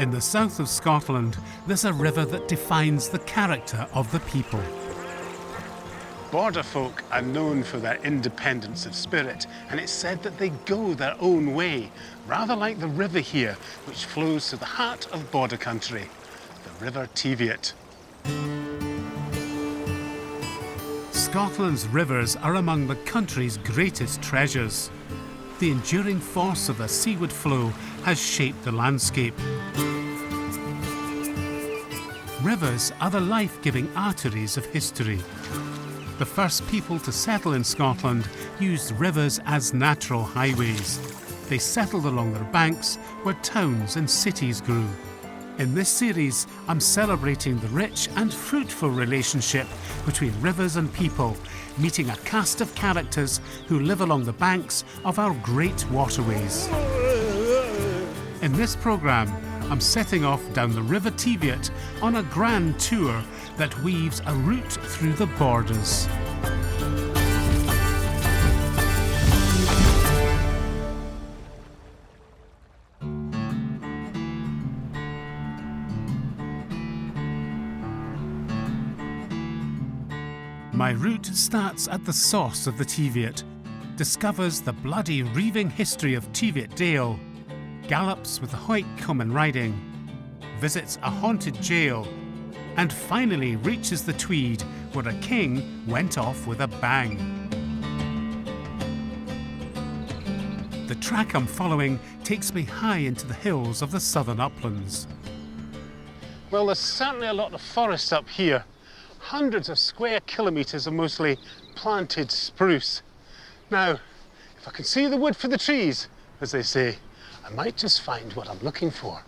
In the south of Scotland, there's a river that defines the character of the people. Border folk are known for their independence of spirit, and it's said that they go their own way, rather like the river here, which flows to the heart of border country, the River Teviot. Scotland's rivers are among the country's greatest treasures. The enduring force of their seaward flow has shaped the landscape. Rivers are the life-giving arteries of history. The first people to settle in Scotland used rivers as natural highways. They settled along their banks where towns and cities grew. In this series, I'm celebrating the rich and fruitful relationship between rivers and people, meeting a cast of characters who live along the banks of our great waterways. In this programme, I'm setting off down the River Teviot on a grand tour that weaves a route through the borders. My route starts at the source of the Teviot, discovers the bloody reiving history of Teviotdale, gallops with the Hawick common riding, visits a haunted jail, and finally reaches the Tweed, where a king went off with a bang. The track I'm following takes me high into the hills of the southern uplands. Well, there's certainly a lot of forest up here. Hundreds of square kilometres of mostly planted spruce. Now, if I can see the wood for the trees, as they say, I might just find what I'm looking for.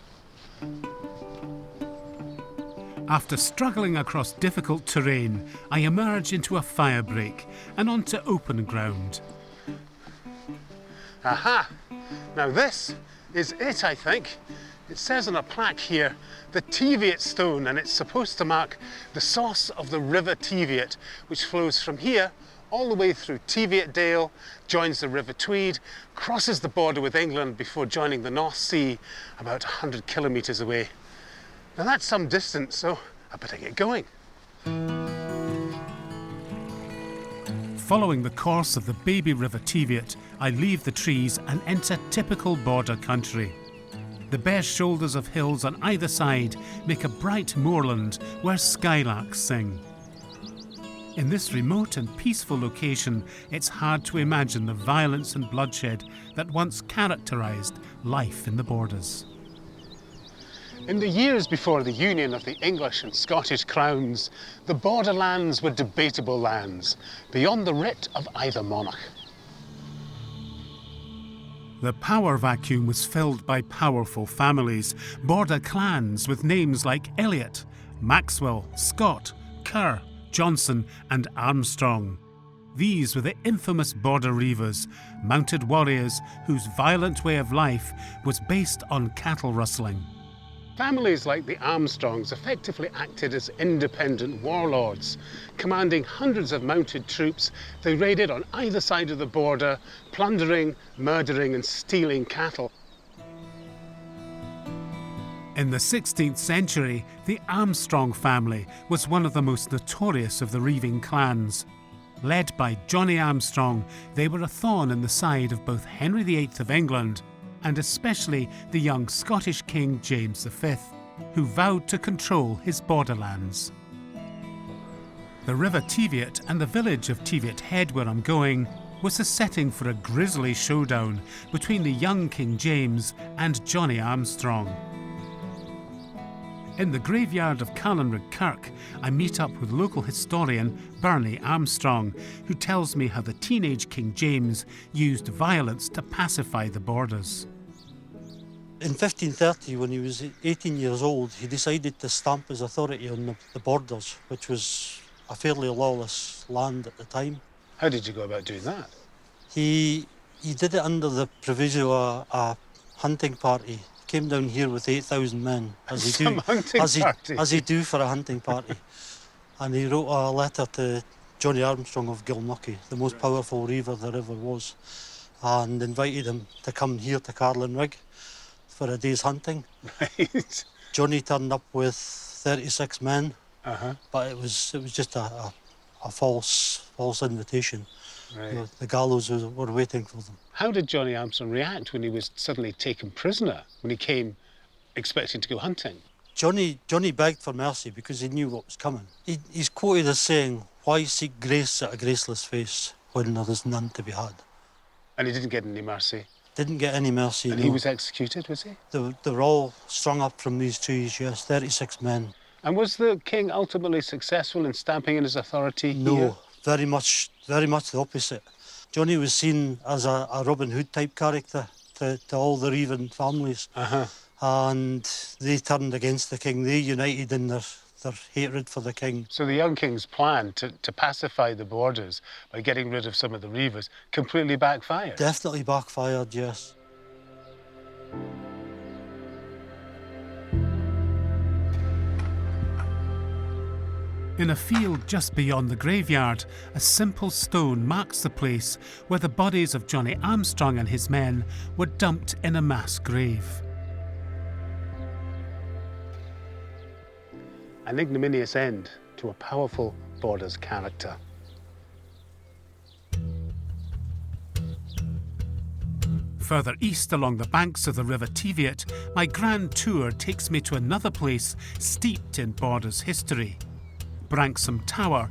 After struggling across difficult terrain, I emerge into a firebreak and onto open ground. Aha! Now this is it, I think. It says on a plaque here, the Teviot stone, and it's supposed to mark the source of the River Teviot, which flows from here all the way through Teviotdale, joins the River Tweed, crosses the border with England before joining the North Sea about 100 kilometres away. Now that's some distance, so I better get going. Following the course of the baby River Teviot, I leave the trees and enter typical border country. The bare shoulders of hills on either side make a bright moorland where skylarks sing. In this remote and peaceful location, it's hard to imagine the violence and bloodshed that once characterised life in the borders. In the years before the union of the English and Scottish crowns, the borderlands were debatable lands, beyond the writ of either monarch. The power vacuum was filled by powerful families, border clans with names like Elliot, Maxwell, Scott, Kerr, Johnson and Armstrong. These were the infamous border reivers, mounted warriors whose violent way of life was based on cattle rustling. Families like the Armstrongs effectively acted as independent warlords. Commanding hundreds of mounted troops, they raided on either side of the border, plundering, murdering and stealing cattle. In the 16th century, the Armstrong family was one of the most notorious of the reiving clans. Led by Johnny Armstrong, they were a thorn in the side of both Henry VIII of England and especially the young Scottish King James V, who vowed to control his borderlands. The River Teviot and the village of Teviot Head, where I'm going, was the setting for a grisly showdown between the young King James and Johnny Armstrong. In the graveyard of Callanrigg Kirk, I meet up with local historian Bernie Armstrong, who tells me how the teenage King James used violence to pacify the borders. In 1530, when he was 18 years old, he decided to stamp his authority on the borders, which was a fairly lawless land at the time. How did you go about doing that? He did it under the proviso of a hunting party. Came down here with 8,000 men, as he do for a hunting party. And he wrote a letter to Johnny Armstrong of Gilnockie, the most powerful reiver there ever was, and invited him to come here to Callanrigg. for a day's hunting. Right. Johnny turned up with 36 men, Uh-huh. but it was just a false invitation. Right. You know, the gallows were waiting for them. How did Johnny Armstrong react when he was suddenly taken prisoner, when he came expecting to go hunting? Johnny begged for mercy because he knew what was coming. He's quoted as saying, "Why seek grace at a graceless face when there is none to be had?" And he didn't get any mercy. Didn't get any mercy. And no. he was executed, was he? They were all strung up from these trees, yes, 36 men. And was the king ultimately successful in stamping in his authority No, here? very much the opposite. Johnny was seen as a Robin Hood type character to all the reivers families. Uh-huh. And they turned against the king. They united in their hatred for the king. So the young king's plan to pacify the borders by getting rid of some of the reivers completely backfired? Definitely backfired, yes. In a field just beyond the graveyard, a simple stone marks the place where the bodies of Johnny Armstrong and his men were dumped in a mass grave. An ignominious end to a powerful borders character. Further east along the banks of the River Teviot, my grand tour takes me to another place steeped in borders history. Branksome Tower,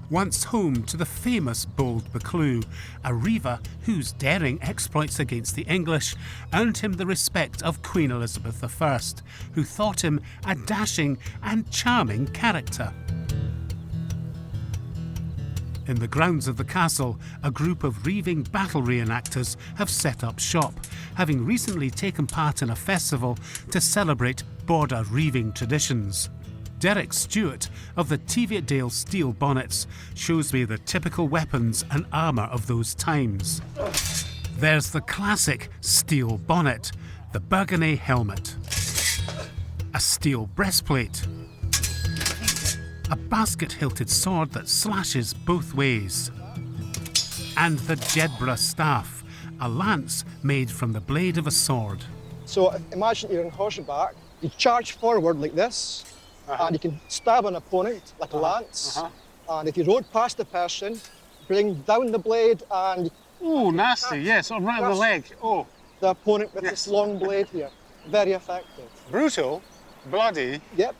once home to the famous Bold Buccleuch, a reiver whose daring exploits against the English earned him the respect of Queen Elizabeth I, who thought him a dashing and charming character. In the grounds of the castle, a group of reiving battle reenactors have set up shop, having recently taken part in a festival to celebrate border reiving traditions. Derek Stewart of the Teviotdale Steel Bonnets shows me the typical weapons and armour of those times. There's the classic steel bonnet, the burgundy helmet, a steel breastplate, a basket-hilted sword that slashes both ways, and the Jedburgh staff, a lance made from the blade of a sword. So imagine you're on horseback, you charge forward like this, and you can stab an opponent like a lance. And if you rode past the person, bring down the blade and... Oh, nasty, yes, on right on the leg. Oh. The opponent with this long blade here. Very effective. Brutal, bloody, Yep.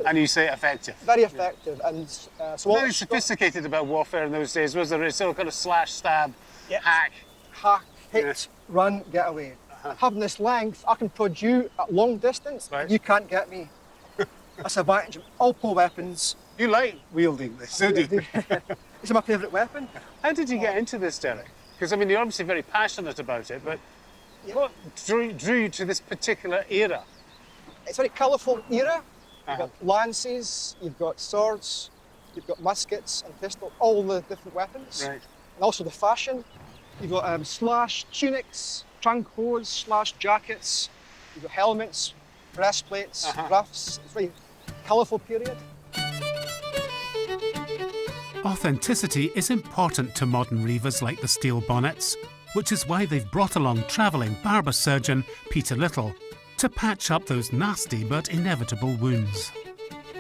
and you say effective. Very effective. And so Very sophisticated about warfare in those days, was there? It's still kind of slash, stab, hack. Hack, hit, run, get away. Having this length, I can prod you at long distance. Right. You can't get me. That's the advantage of all pull weapons. You like wielding this, don't you? It's my favourite weapon. How did you get into this, Derek? Because, I mean, you're obviously very passionate about it, but what drew you to this particular era? It's a very colourful era. You've got lances, you've got swords, you've got muskets and pistols, all the different weapons. Right. And also the fashion. You've got slash tunics, trunk hose, slash jackets, you've got helmets, breastplates, ruffs. It's a very colourful period. Authenticity is important to modern reivers like the Steel Bonnets, which is why they've brought along travelling barber surgeon Peter Little to patch up those nasty but inevitable wounds.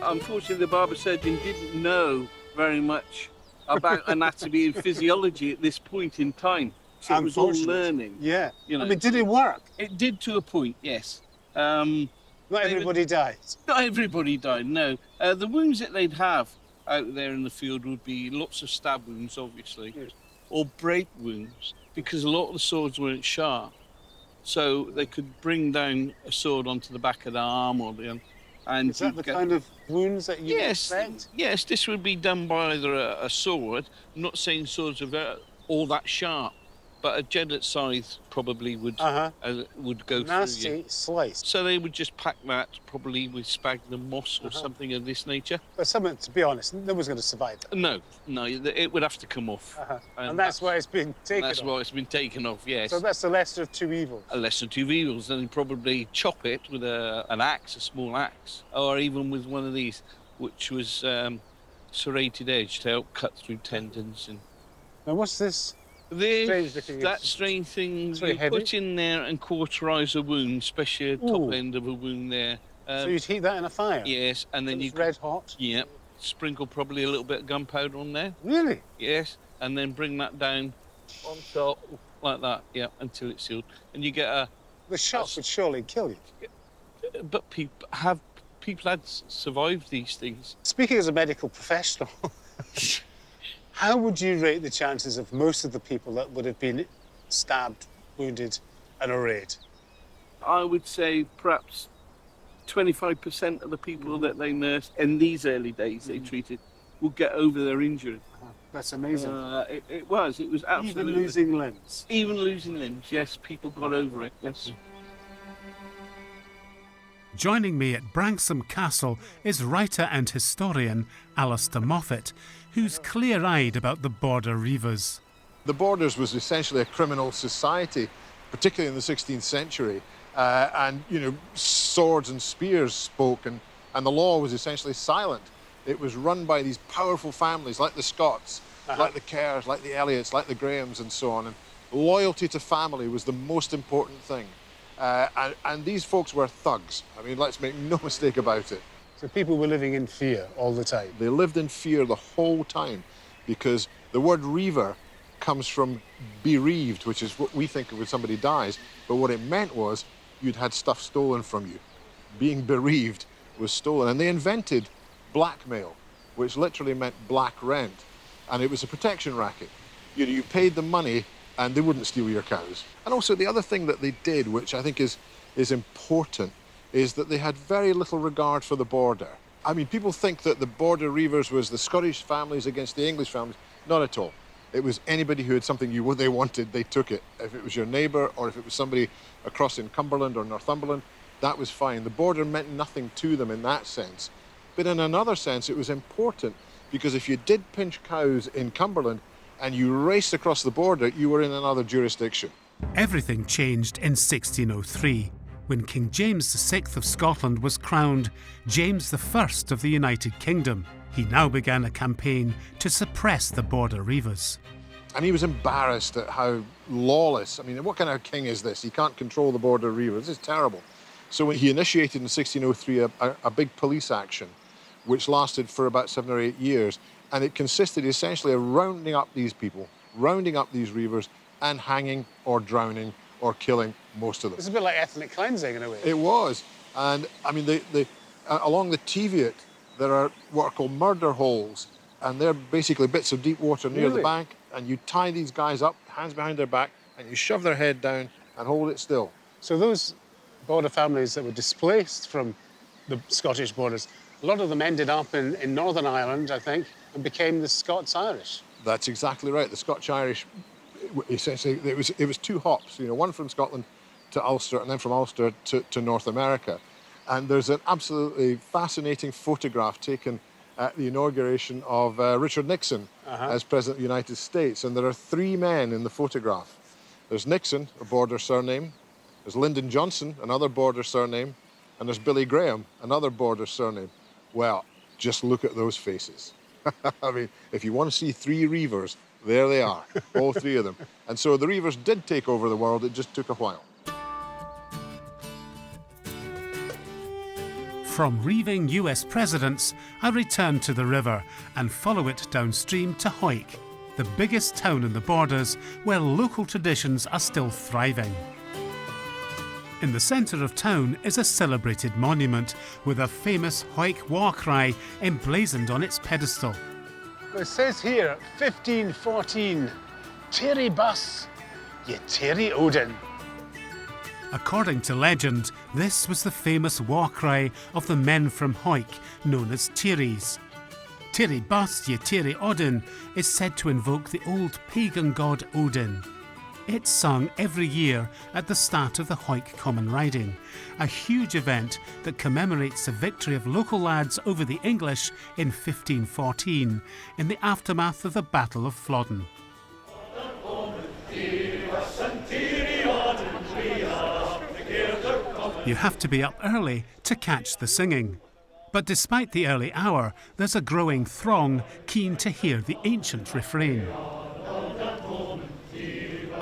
Unfortunately, the barber surgeon didn't know very much about anatomy and physiology at this point in time. So it was all learning. Yeah. You know. I mean, did it work? It did to a point, yes. Not everybody died. Not everybody died, no. The wounds that they'd have out there in the field would be lots of stab wounds, obviously, or break wounds, because a lot of the swords weren't sharp. So they could bring down a sword onto the back of the arm or the... And is that the kind of wounds that you expect? Yes, this would be done by either a sword. I'm not saying swords are all that sharp, but a Jedburgh scythe probably would go through you. Nasty slice. So they would just pack that probably with sphagnum moss or something of this nature. But someone, to be honest, no one's going to survive that. No, it would have to come off. And that's why it's been taken off. That's why it's been taken off, yes. So that's the lesser of two evils. A lesser of two evils. Then probably chop it with an axe, a small axe, or even with one of these, which was serrated edge to help cut through tendons. And now what's this? That strange thing you put in there and cauterise a wound, especially a top end of a wound there. So you'd heat that in a fire? Yes, and then red hot? Yeah, sprinkle probably a little bit of gunpowder on there. Really? Yes, and then bring that down on top like that, yeah, until it's sealed. And you get a... The shock would surely kill you. But people had survived these things. Speaking as a medical professional, how would you rate the chances of most of the people that would have been stabbed, wounded and arrayed? I would say perhaps 25% of the people that they nursed in these early days they treated would get over their injury. That's amazing. It was absolutely... Even losing limbs? Even losing limbs, yes, people got over it, yes. Joining me at Branksome Castle is writer and historian Alistair Moffat, who's clear-eyed about the Border reivers. The Borders was essentially a criminal society, particularly in the 16th century. And, you know, swords and spears spoke, and the law was essentially silent. It was run by these powerful families like the Scots, like the Kerrs, like the Elliots, like the Grahams and so on. And loyalty to family was the most important thing. And these folks were thugs. I mean, let's make no mistake about it. So people were living in fear all the time? They lived in fear the whole time, because the word reiver comes from bereaved, which is what we think of when somebody dies. But what it meant was you'd had stuff stolen from you. Being bereaved was stolen. And they invented blackmail, which literally meant black rent. And it was a protection racket. You know, you paid them money and they wouldn't steal your cows. And also the other thing that they did, which I think is important, is that they had very little regard for the border. I mean, people think that the Border reivers was the Scottish families against the English families. Not at all. It was anybody who had something they wanted, they took it. If it was your neighbour or if it was somebody across in Cumberland or Northumberland, that was fine. The border meant nothing to them in that sense. But in another sense, it was important, because if you did pinch cows in Cumberland and you raced across the border, you were in another jurisdiction. Everything changed in 1603, when King James VI of Scotland was crowned James I of the United Kingdom. He now began a campaign to suppress the Border reivers. And he was embarrassed at how lawless, I mean, what kind of king is this? He can't control the Border reivers. This is terrible. So he initiated in 1603 a big police action, which lasted for about 7 or 8 years. And it consisted essentially of rounding up these people, rounding up these reivers, and hanging or drowning or killing most of them. It's a bit like ethnic cleansing in a way. It was. And I mean, along the Teviot, there are what are called murder holes, and they're basically bits of deep water near the bank, and you tie these guys up, hands behind their back, and you shove their head down and hold it still. So those border families that were displaced from the Scottish borders, a lot of them ended up in Northern Ireland, I think, and became the Scots-Irish. That's exactly right. The Scotch-Irish, essentially, it was two hops, you know, one from Scotland to Ulster and then from Ulster to North America. And there's an absolutely fascinating photograph taken at the inauguration of Richard Nixon as President of the United States. And there are 3 men in the photograph. There's Nixon, a border surname. There's Lyndon Johnson, another border surname. And there's Billy Graham, another border surname. Well, just look at those faces. I mean, if you want to see 3 reivers, there they are, all 3 of them. And so the reivers did take over the world, it just took a while. From reiving US presidents, I return to the river and follow it downstream to Hawick, the biggest town in the Borders where local traditions are still thriving. In the centre of town is a celebrated monument with a famous Hawick war cry emblazoned on its pedestal. It says here, 1514, Terry Bus, ye Terry Odin. According to legend, this was the famous war cry of the men from Hawick, known as Tyrries. Terry Bus, ye Terry Odin is said to invoke the old pagan god Odin. It's sung every year at the start of the Hawick Common Riding, a huge event that commemorates the victory of local lads over the English in 1514 in the aftermath of the Battle of Flodden. You have to be up early to catch the singing. But despite the early hour, there's a growing throng keen to hear the ancient refrain.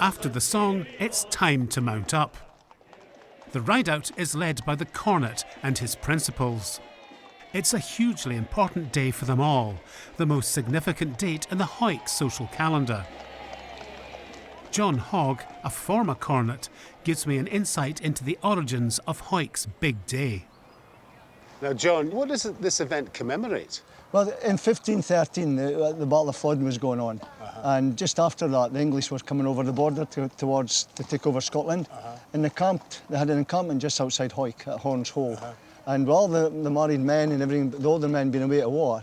After the song, it's time to mount up. The ride-out is led by the cornet and his principals. It's a hugely important day for them all, the most significant date in the Hawick social calendar. John Hogg, a former cornet, gives me an insight into the origins of Hawick's big day. Now, John, what does this event commemorate? Well, in 1513, the Battle of Flodden was going on. And just after that, the English were coming over the border to take over Scotland. And they had an encampment just outside Hawick at Horns Hole. And with all the married men and everything, the older men being away at war,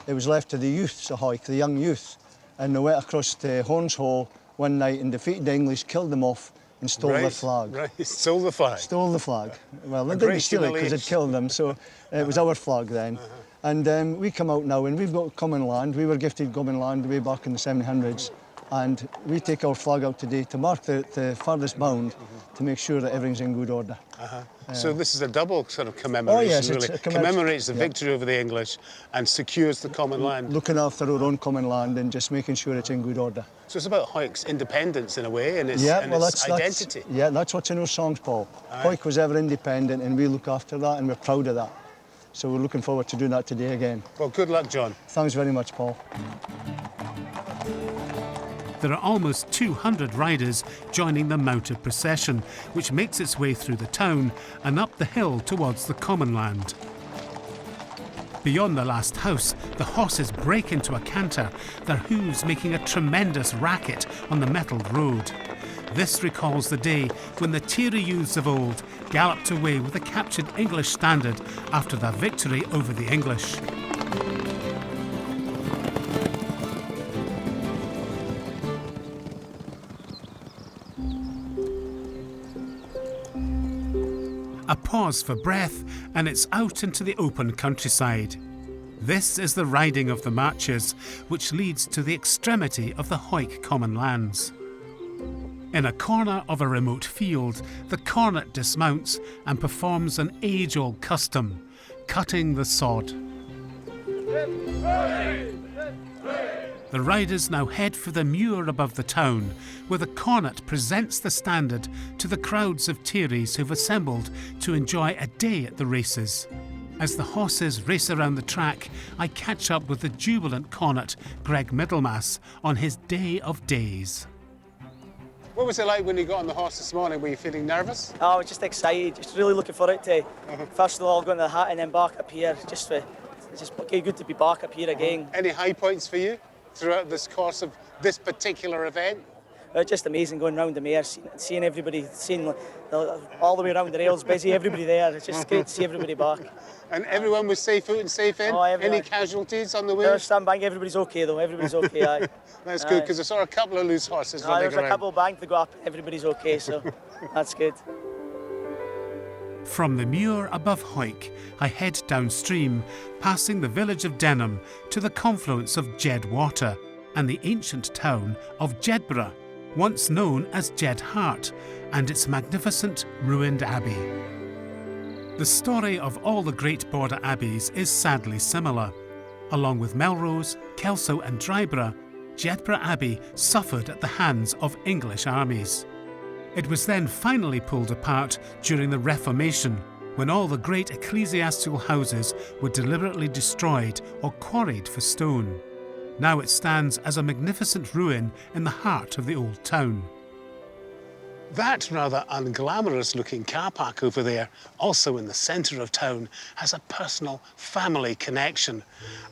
it was left to the youths of Hawick, the young youth. And they went across to Horns Hole one night and defeated the English, killed them off, and stole their flag. Right, stole the flag. Stole the flag. Well, they didn't steal it because it killed them, so it was our flag then. And we come out now and we've got common land. We were gifted common land way back in the 1700s. And we take our flag out today to mark the farthest bound to make sure that everything's in good order. So this is a double sort of commemoration, yes, really. It commemorates the victory over the English and secures the common land. Looking after our own common land and just making sure it's in good order. So it's about Hawick's independence in a way and its, identity. That's what's in our songs, Paul. Hawick was ever independent and we look after that and we're proud of that. So we're looking forward to doing that today again. Well, good luck, John. Thanks very much, Paul. There are almost 200 riders joining the mounted procession, which makes its way through the town and up the hill towards the common land. Beyond the last house, the horses break into a canter, their hooves making a tremendous racket on the metalled road. This recalls the day when the Teary youths of old galloped away with the captured English standard after their victory over the English. A pause for breath, and it's out into the open countryside. This is the riding of the marches, which leads to the extremity of the Hawick common lands. In a corner of a remote field, the cornet dismounts and performs an age-old custom, cutting the sod. The riders now head for the muir above the town, where the cornet presents the standard to the crowds of Tieries who've assembled to enjoy a day at the races. As the horses race around the track, I catch up with the jubilant cornet, Greg Middlemass, on his day of days. What was it like when you got on the horse this morning? Were you feeling nervous? I was just excited, just really looking forward to first of all going to the hat and then back up here. It's just good to be back up here again. Any high points for you throughout this course of this particular event? It's just amazing going round the mare, seeing everybody, seeing all the way around the rails, busy, everybody there. It's just great to see everybody back. And everyone was safe out and safe in? Oh, everyone. Any casualties on the way? No, stand bank, everybody's okay though, everybody's okay. Aye. That's good, because I saw a couple of loose horses running There's around. a couple of bank to go up, everybody's okay, so that's good. From the muir above Hawick, I head downstream, passing the village of Denham to the confluence of Jed Water and the ancient town of Jedburgh, once known as Jedhart, and its magnificent ruined abbey. The story of all the great border abbeys is sadly similar. Along with Melrose, Kelso and Dryborough, Jedburgh Abbey suffered at the hands of English armies. It was then finally pulled apart during the Reformation, when all the great ecclesiastical houses were deliberately destroyed or quarried for stone. Now it stands as a magnificent ruin in the heart of the old town. That rather unglamorous looking car park over there, also in the centre of town, has a personal family connection.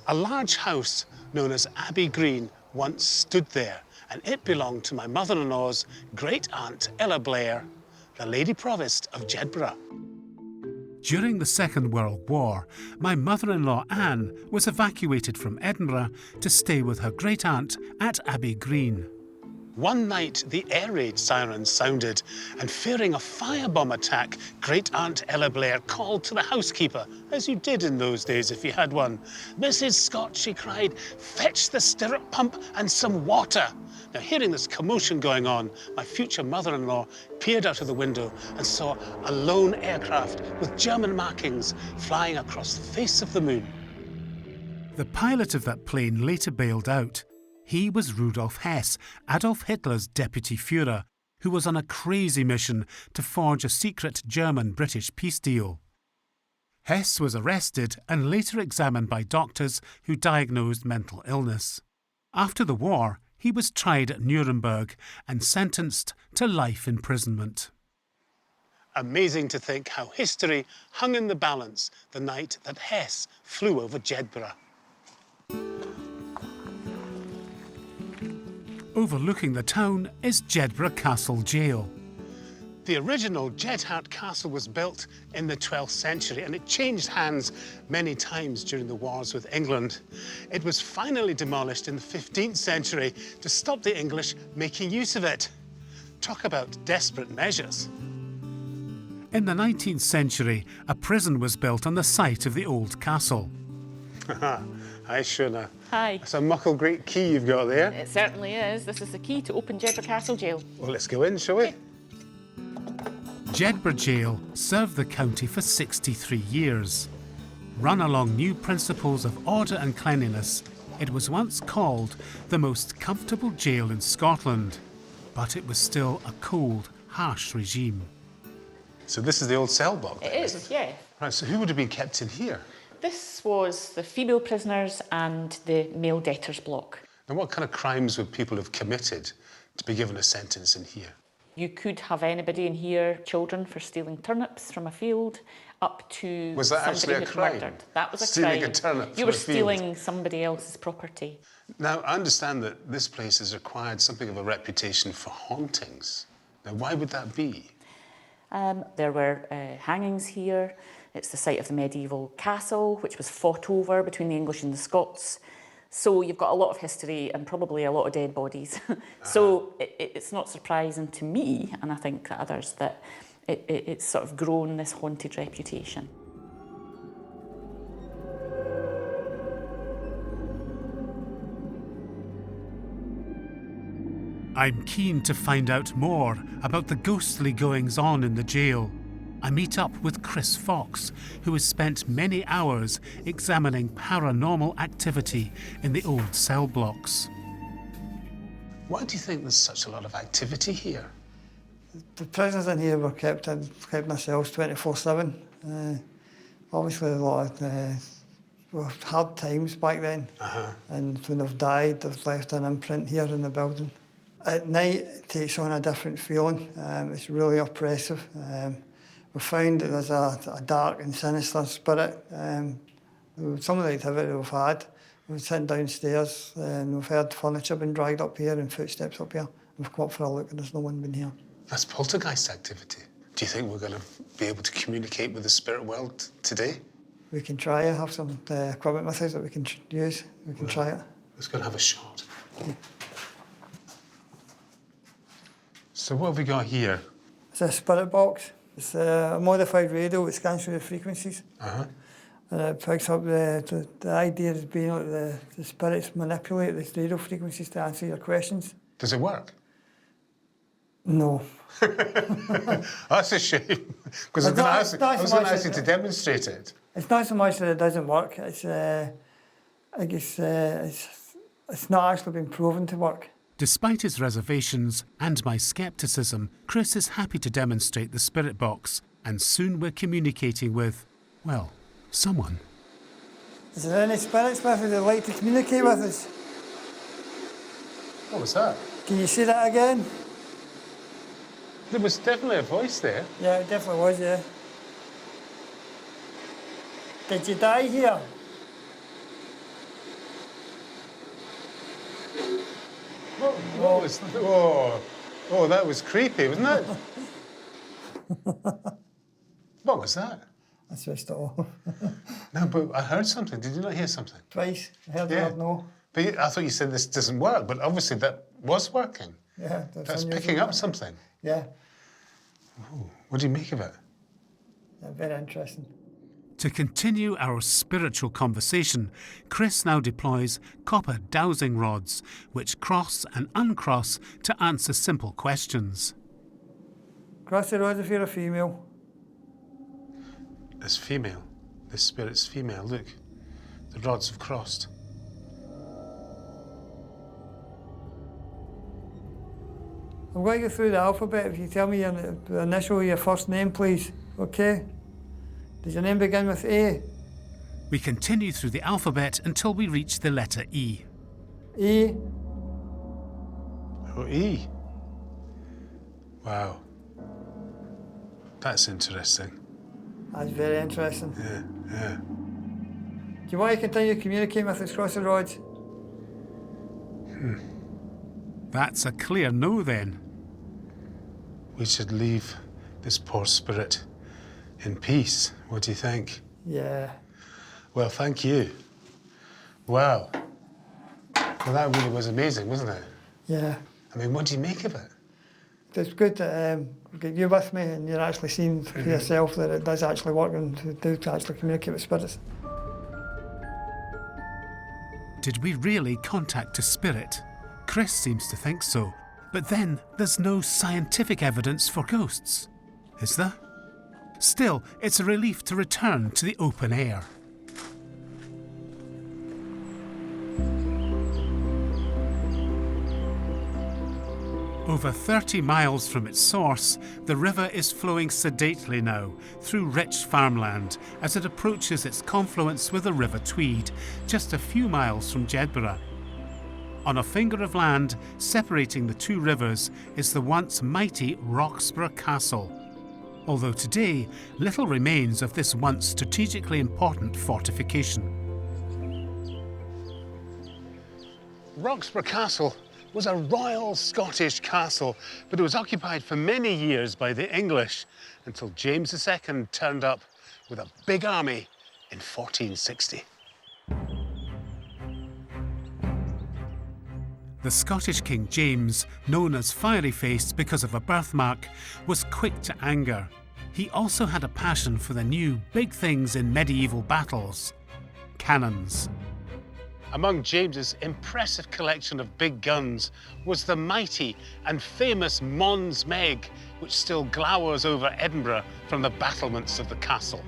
A large house known as Abbey Green once stood there, and it belonged to my mother-in-law's great-aunt Ella Blair, the Lady Provost of Jedburgh. During the Second World War, my mother-in-law Anne was evacuated from Edinburgh to stay with her great-aunt at Abbey Green. One night, the air raid sirens sounded, and fearing a firebomb attack, Great-aunt Ella Blair called to the housekeeper, as you did in those days if you had one. "Mrs. Scott," she cried, "fetch the stirrup pump and some water." Now, hearing this commotion going on, my future mother-in-law peered out of the window and saw a lone aircraft with German markings flying across the face of the moon. The pilot of that plane later bailed out. He was Rudolf Hess, Adolf Hitler's deputy Führer, who was on a crazy mission to forge a secret German-British peace deal. Hess was arrested and later examined by doctors who diagnosed mental illness. After the war, he was tried at Nuremberg and sentenced to life imprisonment. Amazing to think how history hung in the balance the night that Hess flew over Jedburgh. Overlooking the town is Jedburgh Castle Jail. The original Jedburgh Castle was built in the 12th century and it changed hands many times during the wars with England. It was finally demolished in the 15th century to stop the English making use of it. Talk about desperate measures. In the 19th century, a prison was built on the site of the old castle. Hi, Shona. Hi. That's a muckle great key you've got there. It certainly is. This is the key to open Jedburgh Castle Jail. Well, let's go in, shall we? Jedburgh Jail served the county for 63 years. Run along new principles of order and cleanliness, it was once called the most comfortable jail in Scotland. But it was still a cold, harsh regime. So this is the old cell block It then, is, isn't yeah. Right, so who would have been kept in here? This was the female prisoners and the male debtors block. And what kind of crimes would people have committed to be given a sentence in here? You could have anybody in here, children for stealing turnips from a field, up to Was that actually somebody a who'd crime? murdered. That was a Stealing crime. a turnip You from were a field? stealing somebody else's property. Now, I understand that this place has acquired something of a reputation for hauntings. Now, why would that be? There were hangings here. It's the site of the medieval castle, which was fought over between the English and the Scots. So you've got a lot of history and probably a lot of dead bodies. So it's not surprising to me, and I think that others, that it's sort of grown this haunted reputation. I'm keen to find out more about the ghostly goings-on in the jail. I meet up with Chris Fox, who has spent many hours examining paranormal activity in the old cell blocks. Why do you think there's such a lot of activity here? The prisoners in here were kept in their cells 24/7. Obviously, a lot of hard times back then. And when they've died, they've left an imprint here in the building. At night, it takes on a different feeling. It's really oppressive. We found that there's a dark and sinister spirit. Some of the activity we've had, we're sitting downstairs and we've heard furniture being dragged up here and footsteps up here. We've come up for a look and there's no one been here. That's poltergeist activity. Do you think we're going to be able to communicate with the spirit world today? We can try it, have some equipment with us that we can use. We can try it. Let's go and have a shot. So what have we got here? It's a spirit box. It's a modified radio which scans through the frequencies. And it picks up the idea is being like the spirits manipulate these radio frequencies to answer your questions. Does it work? No. That's a shame. Because I was going to ask you to demonstrate it. It's not so much that it doesn't work. It's I guess it's not actually been proven to work. Despite his reservations and my scepticism, Chris is happy to demonstrate the spirit box, and soon we're communicating with, well, someone. Is there any spirits with us that like to communicate with us? What was that? Can you say that again? There was definitely a voice there. Yeah, it definitely was, yeah. Did you die here? What was... Oh, that was creepy, wasn't it? What was that? I switched it off. No, but I heard something. Did you not hear something? Twice. I heard the word no. But I thought you said this doesn't work, but obviously that was working. Yeah, that's picking up something. Yeah. Ooh, what do you make of it? Yeah, very interesting. To continue our spiritual conversation, Chris now deploys copper dowsing rods, which cross and uncross to answer simple questions. Cross the road if you're a female. It's female. This spirit's female. Look, the rods have crossed. I'm going to go through the alphabet. If you tell me the initial of your first name, please. Okay? Does your name begin with A? We continue through the alphabet until we reach the letter E. E. Oh, E. Wow. That's interesting. That's very interesting. Yeah. Do you want to continue communicating with us across the roads? That's a clear no then. We should leave this poor spirit in peace. What do you think? Yeah. Well, thank you. Wow. Well, that really was amazing, wasn't it? Yeah. I mean, what do you make of it? It's good that you're with me and you're actually seeing for yourself that it does actually work and do actually communicate with spirits. Did we really contact a spirit? Chris seems to think so. But then there's no scientific evidence for ghosts, is there? Still, it's a relief to return to the open air. Over 30 miles from its source, the river is flowing sedately now through rich farmland as it approaches its confluence with the River Tweed, just a few miles from Jedburgh. On a finger of land separating the two rivers is the once mighty Roxburgh Castle, although today little remains of this once strategically important fortification. Roxburgh Castle was a royal Scottish castle, but it was occupied for many years by the English until James II turned up with a big army in 1460. The Scottish King James, known as Fiery-Faced because of a birthmark, was quick to anger. He also had a passion for the new big things in medieval battles: cannons. Among James's impressive collection of big guns was the mighty and famous Mons Meg, which still glowers over Edinburgh from the battlements of the castle.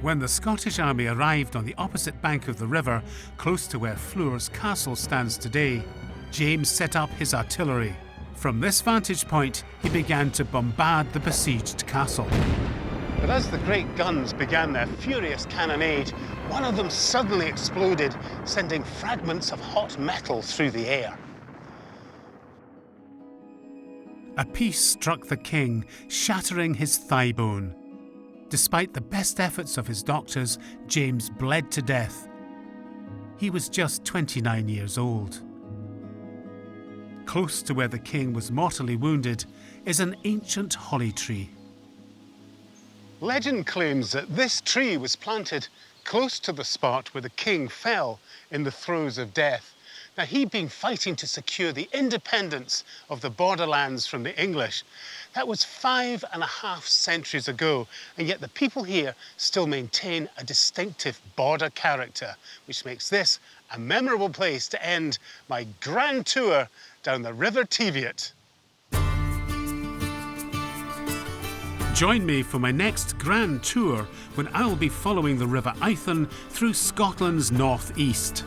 When the Scottish army arrived on the opposite bank of the river, close to where Fleur's castle stands today, James set up his artillery. From this vantage point, he began to bombard the besieged castle. But as the great guns began their furious cannonade, one of them suddenly exploded, sending fragments of hot metal through the air. A piece struck the king, shattering his thigh bone. Despite the best efforts of his doctors, James bled to death. He was just 29 years old. Close to where the king was mortally wounded is an ancient holly tree. Legend claims that this tree was planted close to the spot where the king fell in the throes of death. Now, he'd been fighting to secure the independence of the borderlands from the English. That was 5.5 centuries ago, and yet the people here still maintain a distinctive border character, which makes this a memorable place to end my grand tour down the River Teviot. Join me for my next grand tour when I'll be following the River Eithne through Scotland's north-east.